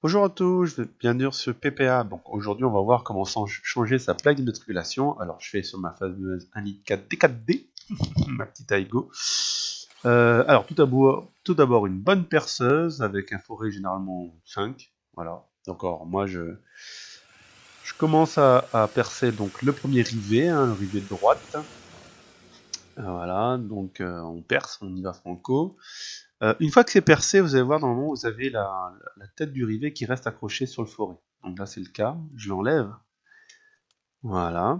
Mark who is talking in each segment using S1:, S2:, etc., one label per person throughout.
S1: Bonjour à tous, je vais bienvenue sur PPA. Donc aujourd'hui on va voir comment changer sa plaque d'immatriculation. Alors je fais sur ma fameuse 1.4 D4D, ma petite Aigo. Alors tout d'abord une bonne perceuse avec un forêt généralement 5. Voilà. Donc alors, moi je commence à percer donc le premier rivet, le rivet de droite. Voilà, donc on perce, on y va franco. Une fois que c'est percé, vous allez voir normalement vous avez la tête du rivet qui reste accrochée sur le forêt. Donc là c'est le cas, je l'enlève. Voilà.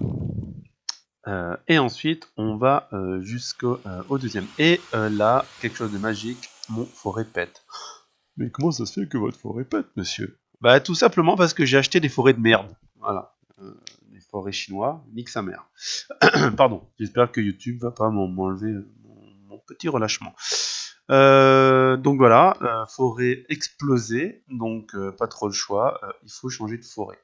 S1: Et ensuite on va jusqu'au au deuxième. Et là, quelque chose de magique, mon forêt pète. Mais comment ça se fait que votre forêt pète, monsieur? Bah tout simplement parce que j'ai acheté des forêts de merde. Voilà. Des forêts chinois, nique sa mère. Pardon, j'espère que YouTube va pas m'enlever mon petit relâchement. Donc voilà, forêt explosée, donc pas trop le choix, il faut changer de forêt.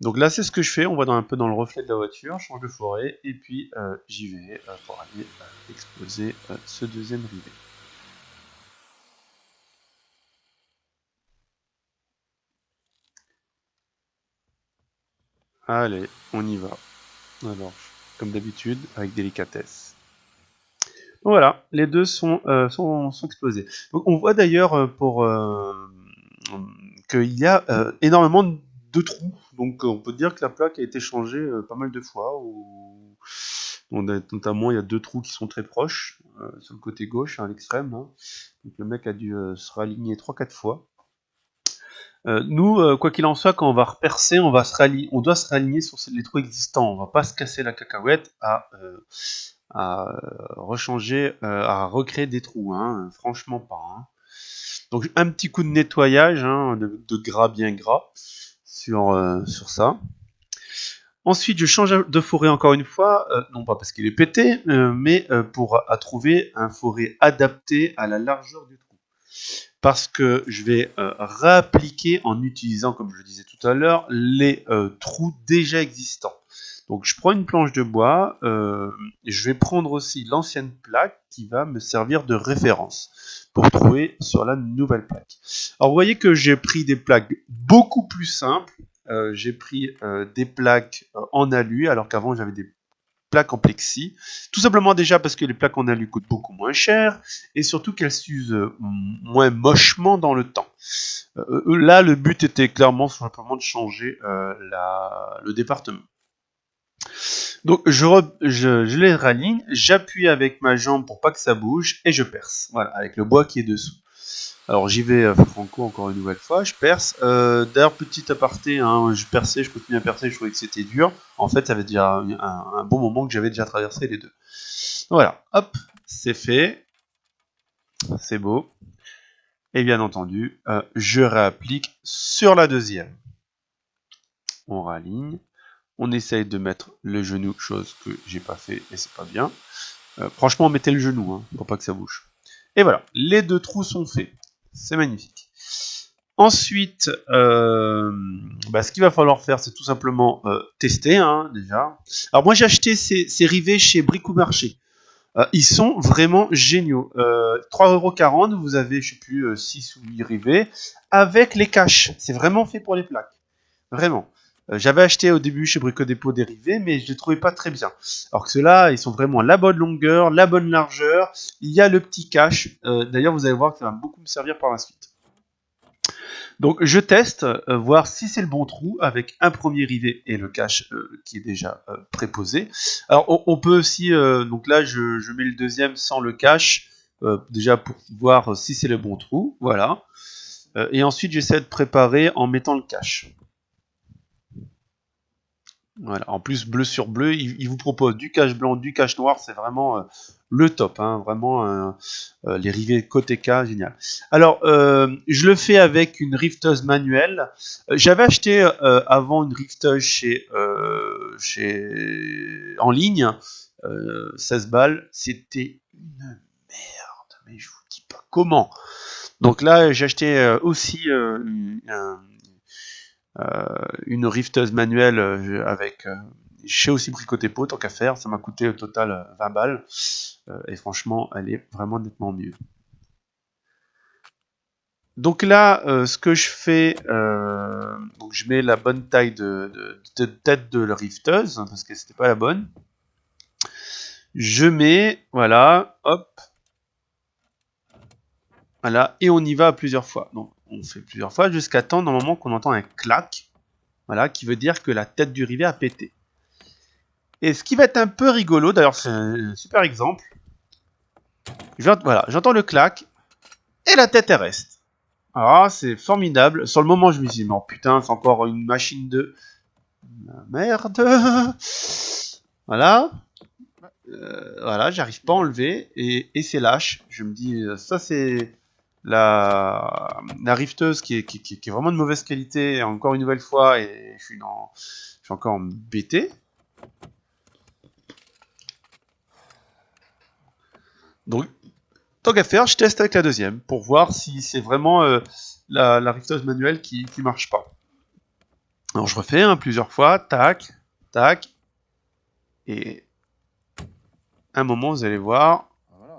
S1: Donc là c'est ce que je fais, on va un peu dans le reflet de la voiture, je change de forêt, et puis j'y vais pour aller exploser ce deuxième rivet. Allez, on y va. Alors, comme d'habitude, avec délicatesse. Voilà, les deux sont explosés. Donc on voit d'ailleurs qu'il y a énormément de trous. Donc on peut dire que la plaque a été changée pas mal de fois. Notamment il y a deux trous qui sont très proches sur le côté gauche à l'extrême. Hein. Donc le mec a dû se raligner 3-4 fois. Nous, quoi qu'il en soit, quand on va repercer, on doit se raligner sur les trous existants. On va pas se casser la cacahuète à rechanger, à recréer des trous, hein, franchement pas. Hein. Donc un petit coup de nettoyage, hein, de gras bien gras sur ça. Ensuite, je change de forêt encore une fois, non pas parce qu'il est pété, mais pour trouver un forêt adapté à la largeur du trou. Parce que je vais réappliquer en utilisant, comme je le disais tout à l'heure, les trous déjà existants. Donc je prends une planche de bois, je vais prendre aussi l'ancienne plaque qui va me servir de référence pour trouver sur la nouvelle plaque. Alors vous voyez que j'ai pris des plaques beaucoup plus simples, j'ai pris des plaques en alu alors qu'avant j'avais des plaques en plexi, tout simplement déjà parce que les plaques en alu coûtent beaucoup moins cher et surtout qu'elles s'usent moins mochement dans le temps. Là le but était clairement simplement de changer le département. Donc je les raligne, j'appuie avec ma jambe pour pas que ça bouge et je perce. Voilà, avec le bois qui est dessous. Alors j'y vais franco encore une nouvelle fois, je perce. D'ailleurs petit aparté, hein, je perçais, je continue à percer, je trouvais que c'était dur. En fait ça avait déjà un bon moment que j'avais déjà traversé les deux. Voilà, hop, c'est fait, c'est beau. Et bien entendu, je réapplique sur la deuxième. On raligne. On essaye de mettre le genou, chose que j'ai pas fait et c'est pas bien. Franchement, mettez le genou, hein, pour pas que ça bouge. Et voilà, les deux trous sont faits. C'est magnifique. Ensuite, ce qu'il va falloir faire, c'est tout simplement tester, hein, déjà. Alors moi, j'ai acheté ces rivets chez Brico Marché. Ils sont vraiment géniaux. 3,40 €, vous avez, je sais plus, 6 ou 8 rivets, avec les caches. C'est vraiment fait pour les plaques. Vraiment. J'avais acheté au début chez Brico Dépôt des rivets, mais je les trouvais pas très bien. Alors que ceux-là, ils sont vraiment la bonne longueur, la bonne largeur. Il y a le petit cache. D'ailleurs, vous allez voir que ça va beaucoup me servir par la suite. Donc, je teste, voir si c'est le bon trou avec un premier rivet et le cache qui est déjà préposé. Alors, on peut aussi, donc là, je mets le deuxième sans le cache, déjà pour voir si c'est le bon trou. Voilà. Et ensuite, j'essaie de préparer en mettant le cache. Voilà. En plus, bleu sur bleu, il vous propose du cache blanc, du cache noir, c'est vraiment le top, hein, vraiment les rivets côté K, génial. Alors, je le fais avec une rifteuse manuelle. J'avais acheté avant une rifteuse en ligne, 16 balles, c'était une merde, mais je vous dis pas comment. Donc là, j'ai acheté aussi une rifteuse manuelle avec chez aussi Brico Dépôt, tant qu'à faire, ça m'a coûté au total 20 balles et franchement elle est vraiment nettement mieux. Donc là, ce que je fais, donc je mets la bonne taille de tête de la rifteuse, hein, parce que c'était pas la bonne. Je mets, voilà, hop, voilà, et on y va plusieurs fois. Donc on fait plusieurs fois jusqu'à temps normalement qu'on entend un clac, voilà, qui veut dire que la tête du rivet a pété. Et ce qui va être un peu rigolo, d'ailleurs c'est un super exemple, voilà, j'entends le clac, et la tête elle reste. Ah, c'est formidable. Sur le moment, je me dis, non, putain, c'est encore une machine de merde. Voilà. Voilà, j'arrive pas à enlever et c'est lâche. Je me dis, ça c'est la rifteuse qui est vraiment de mauvaise qualité, encore une nouvelle fois, et je suis encore embêté. Donc, tant qu'à faire, je teste avec la deuxième pour voir si c'est vraiment la rifteuse manuelle qui marche pas. Alors je refais plusieurs fois, tac, tac, et à un moment vous allez voir,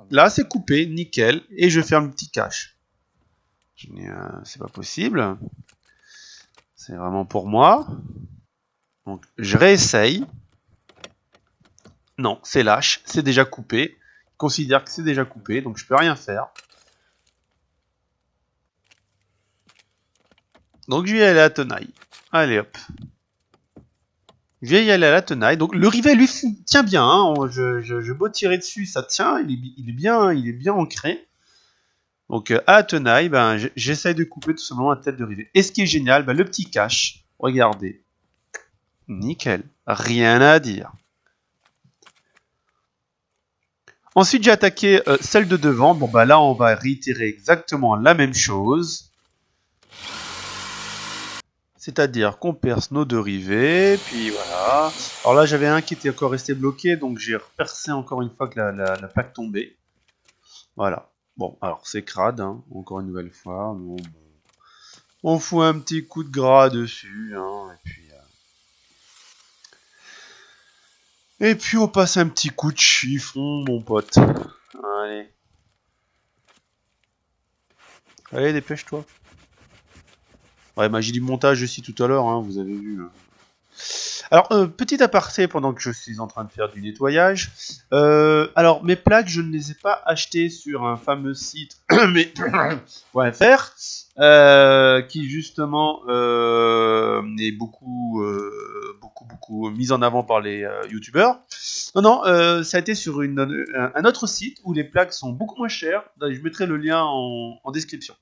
S1: là c'est coupé, nickel, et je ferme le petit cache. C'est pas possible, c'est vraiment pour moi. Donc je réessaye. Non, c'est lâche, c'est déjà coupé. Je considère que c'est déjà coupé, donc je peux rien faire. Donc je vais aller à la tenaille. Allez hop. Je vais y aller à la tenaille. Donc le rivet lui tient bien. Hein. Je beau tirer dessus, ça tient. Il est bien ancré. Donc à la tenaille, ben, j'essaye de couper tout simplement la tête de rivet. Et ce qui est génial, ben, le petit cache. Regardez. Nickel. Rien à dire. Ensuite, j'ai attaqué celle de devant. Bon, bah là, on va réitérer exactement la même chose. C'est-à-dire qu'on perce nos deux rivets, puis voilà. Alors là, j'avais un qui était encore resté bloqué, donc j'ai percé encore une fois que la plaque tombait. Voilà. Bon, alors c'est crade, hein, encore une nouvelle fois. Bon. On fout un petit coup de gras dessus, hein, et puis on passe un petit coup de chiffon, mon pote. Allez. Allez, dépêche-toi. Ouais, magie du montage aussi tout à l'heure, hein, vous avez vu. Alors, petit aparté pendant que je suis en train de faire du nettoyage. Alors, mes plaques, je ne les ai pas achetées sur un fameux site .fr qui justement est beaucoup mis en avant par les youtubeurs. Non, non, ça a été sur un autre site où les plaques sont beaucoup moins chères. Je mettrai le lien en description.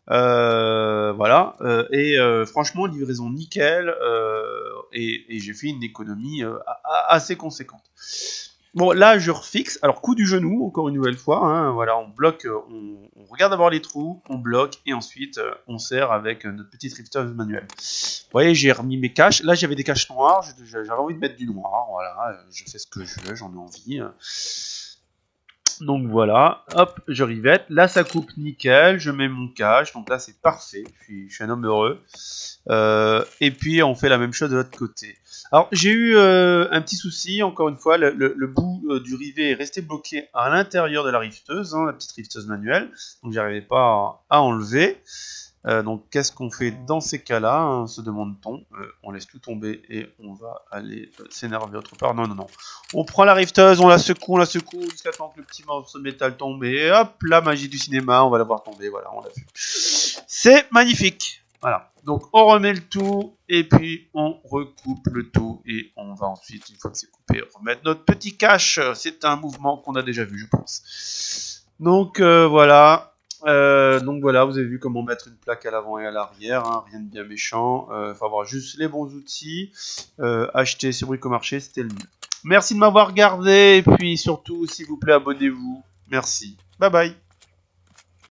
S1: Voilà, franchement, livraison nickel, et j'ai fait une économie assez conséquente. Bon, là, je refixe. Alors, coup du genou, encore une nouvelle fois. Hein, voilà, on bloque, on regarde d'abord les trous, on bloque, et ensuite, on serre avec notre petite rifteuse manuelle. Vous voyez, j'ai remis mes caches. Là, j'avais des caches noires. J'avais envie de mettre du noir. Voilà, je fais ce que je veux, j'en ai envie. Donc voilà, hop, je rivette. Là, ça coupe nickel. Je mets mon cache. Donc là, c'est parfait. Je suis un homme heureux. Et puis, on fait la même chose de l'autre côté. Alors, j'ai eu un petit souci. Encore une fois, le bout du rivet est resté bloqué à l'intérieur de la rifteuse, hein, la petite rifteuse manuelle. Donc, j'arrivais pas à enlever. Donc, qu'est-ce qu'on fait dans ces cas-là, hein, se demande-t-on. On laisse tout tomber et on va aller s'énerver autre part. Non, non, non. On prend la rifteuse, on la secoue jusqu'à temps que le petit morceau de métal tombe. Et hop, la magie du cinéma, on va la voir tomber. Voilà, on l'a vu. C'est magnifique. Voilà. Donc, on remet le tout et puis on recoupe le tout. Et on va ensuite, une fois que c'est coupé, remettre notre petit cache. C'est un mouvement qu'on a déjà vu, je pense. Donc, voilà. Donc voilà, vous avez vu comment mettre une plaque à l'avant et à l'arrière, hein, rien de bien méchant. Faut avoir juste les bons outils. Acheter sur Bricomarché, c'était le mieux. Merci de m'avoir regardé et puis surtout, s'il vous plaît, abonnez-vous. Merci. Bye bye.